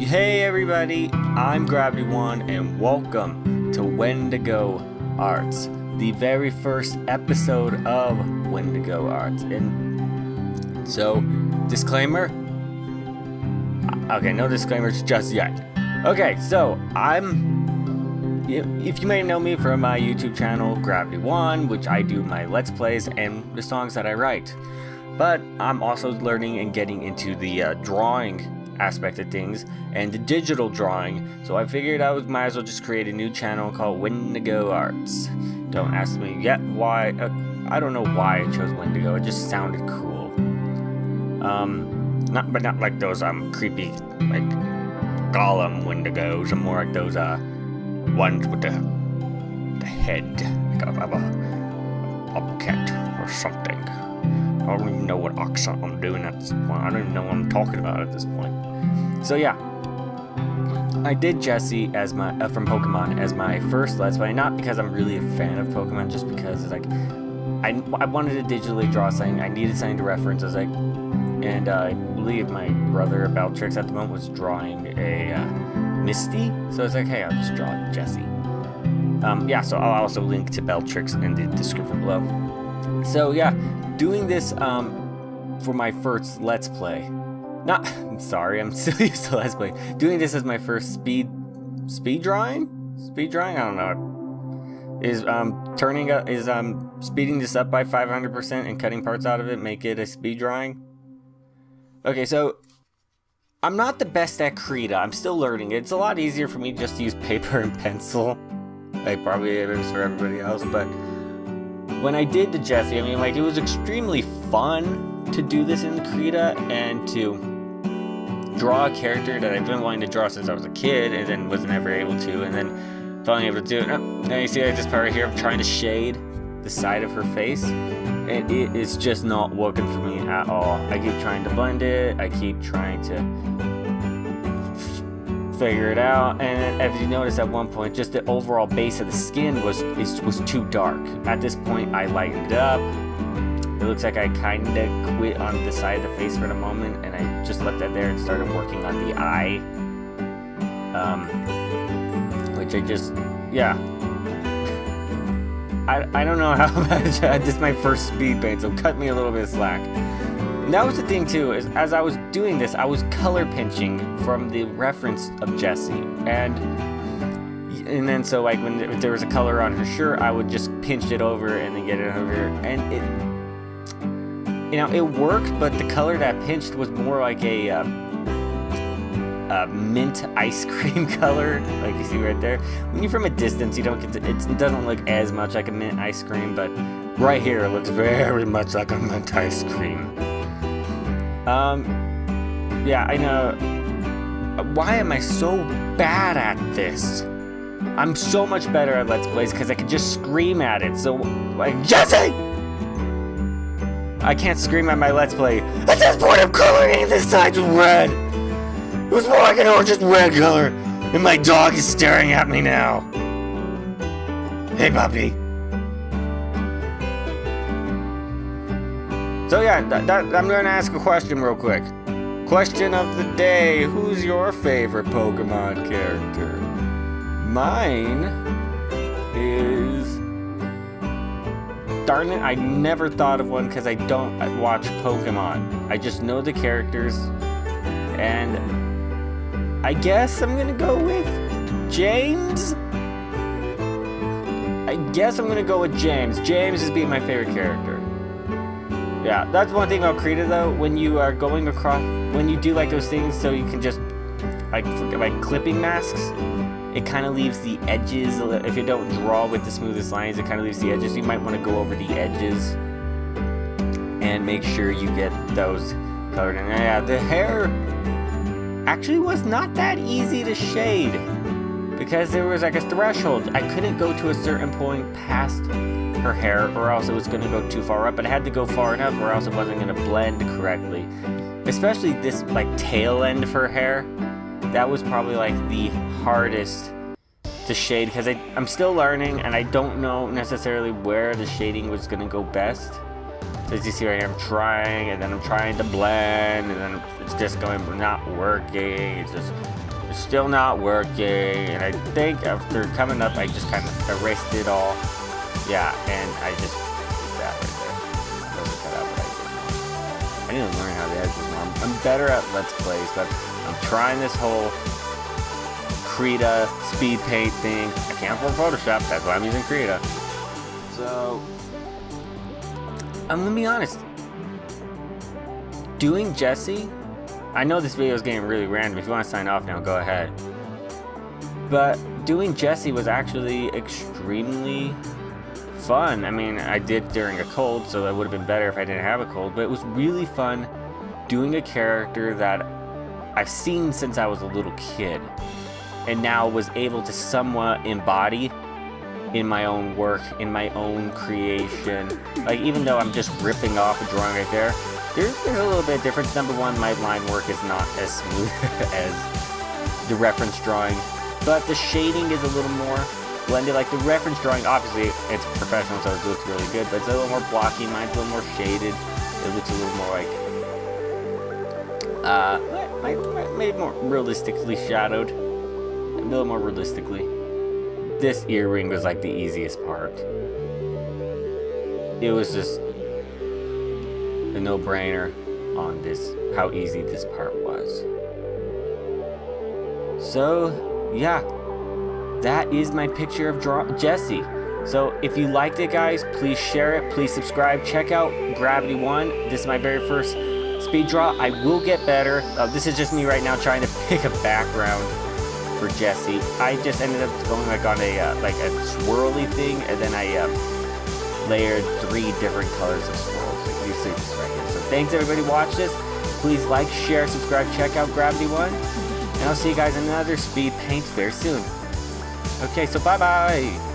Hey everybody, I'm Gravity1 and welcome to Wendigo Arts, the very first episode of Wendigo Arts. And so, disclaimer. Okay, no disclaimers just yet. Okay, so if you may know me from my YouTube channel, Gravity1, which I do my Let's Plays and the songs that I write. But I'm also learning and getting into the drawing aspect of things and the digital drawing, so I figured I might as well just create a new channel called Wendigo Arts. Don't ask me yet why. I don't know why I chose Wendigo. It just sounded cool. Not like those creepy like golem Wendigos. I'm more like those ones with the head like of a cat or something. I don't even know what accent I'm doing at this point. I don't even know what I'm talking about at this point. So yeah, I did Jessie as my from Pokemon as my first Let's Play. Not because I'm really a fan of Pokemon, just because it's like I wanted to digitally draw something. I needed something to reference. I was like, and I believe my brother Beltrix at the moment was drawing a Misty. So it's like, hey, I'll just draw Jessie. Yeah. So I'll also link to Beltrix in the description below. So yeah. Doing this for my first Let's Play. I'm sorry, I'm still used to Let's Play. Doing this as my first speed drawing? Speed drawing? I don't know. Is speeding this up by 500% and cutting parts out of it make it a speed drawing? Okay, so I'm not the best at Krita. I'm still learning. It's a lot easier for me just to use paper and pencil. Like probably it is for everybody else, but when I did the Jessie, I mean, like, it was extremely fun to do this in Krita and to draw a character that I've been wanting to draw since I was a kid and then wasn't ever able to, and then finally able to do it. Now you see this part right here, I'm trying to shade the side of her face, and it is just not working for me at all. I keep trying to blend it, I keep trying to figure it out, and as you notice at one point, just the overall base of the skin was too dark. At this point, I lightened it up. It looks like I kind of quit on the side of the face for the moment, and I just left that there and started working on the eye. Which I just, yeah. I don't know how much, this is my first speed paint, so cut me a little bit of slack. And that was the thing too, is as I was doing this, I was color pinching from the reference of Jessie, and then so like if there was a color on her shirt, I would just pinch it over and then get it over here, and it worked, but the color that I pinched was more like a mint ice cream color, like you see right there. When you're from a distance, you don't get to, it doesn't look as much like a mint ice cream, but right here it looks very much like a mint ice cream. Yeah, I know. Why am I so bad at this? I'm so much better at Let's Plays because I can just scream at it. So, like, Jessie! I can't scream at my Let's Play. At this point, I'm coloring this side with red. It was more like an orange red color. And my dog is staring at me now. Hey, puppy. So yeah, I'm going to ask a question real quick. Question of the day, who's your favorite Pokemon character? Mine is... Darn it, I never thought of one because I don't watch Pokemon. I just know the characters. And I guess I'm going to go with James? I guess I'm going to go with James. James is being my favorite character. Yeah, that's one thing about Krita though, when you are going across, when you do like those things so you can just, like clipping masks, it kind of leaves the edges, if you don't draw with the smoothest lines, it kind of leaves the edges. You might want to go over the edges and make sure you get those colored in. Yeah, the hair actually was not that easy to shade because there was like a threshold. I couldn't go to a certain point past her hair or else it was going to go too far up, but I had to go far enough or else it wasn't going to blend correctly. Especially this like tail end of her hair, that was probably like the hardest to shade because I'm still learning and I don't know necessarily where the shading was going to go best. So as you see right here, I'm trying and then I'm trying to blend and then it's just going not working. It's just still not working, and I think after coming up, I just kind of erased it all. Yeah, and I just did that right there. Doesn't cut out what I did. I need to learn how to edit this more. I'm better at Let's Plays, but I'm trying this whole Krita Speedpaint thing. I can't afford Photoshop, that's why I'm using Krita. So, I'm gonna be honest. Doing Jessie, I know this video is getting really random. If you want to sign off now, go ahead. But doing Jessie was actually extremely fun. I mean, I did during a cold, so it would have been better if I didn't have a cold. But it was really fun doing a character that I've seen since I was a little kid, and now was able to somewhat embody in my own work, in my own creation. Like, even though I'm just ripping off a drawing right there, there's a little bit of difference. Number one, my line work is not as smooth as the reference drawing, but the shading is a little more blended. Like, the reference drawing, obviously it's professional, so it looks really good, but it's a little more blocky. Mine's a little more shaded. It looks a little more like maybe more realistically shadowed, a little more realistically. This earring was like the easiest part. It was just a no-brainer on this, how easy this part was. So yeah, that is my picture of Jessie. So if you liked it, guys, please share it, please subscribe, check out Gravity 1. This is my very first speed draw. I will get better. This is just me right now trying to pick a background for Jessie. I just ended up going like on a swirly thing, and then I layered 3 different colors of swirls. Like you see this right here. So thanks everybody who watched this. Please like, share, subscribe, check out Gravity 1, and I'll see you guys in another Speed Paint very soon. Okay, so bye bye.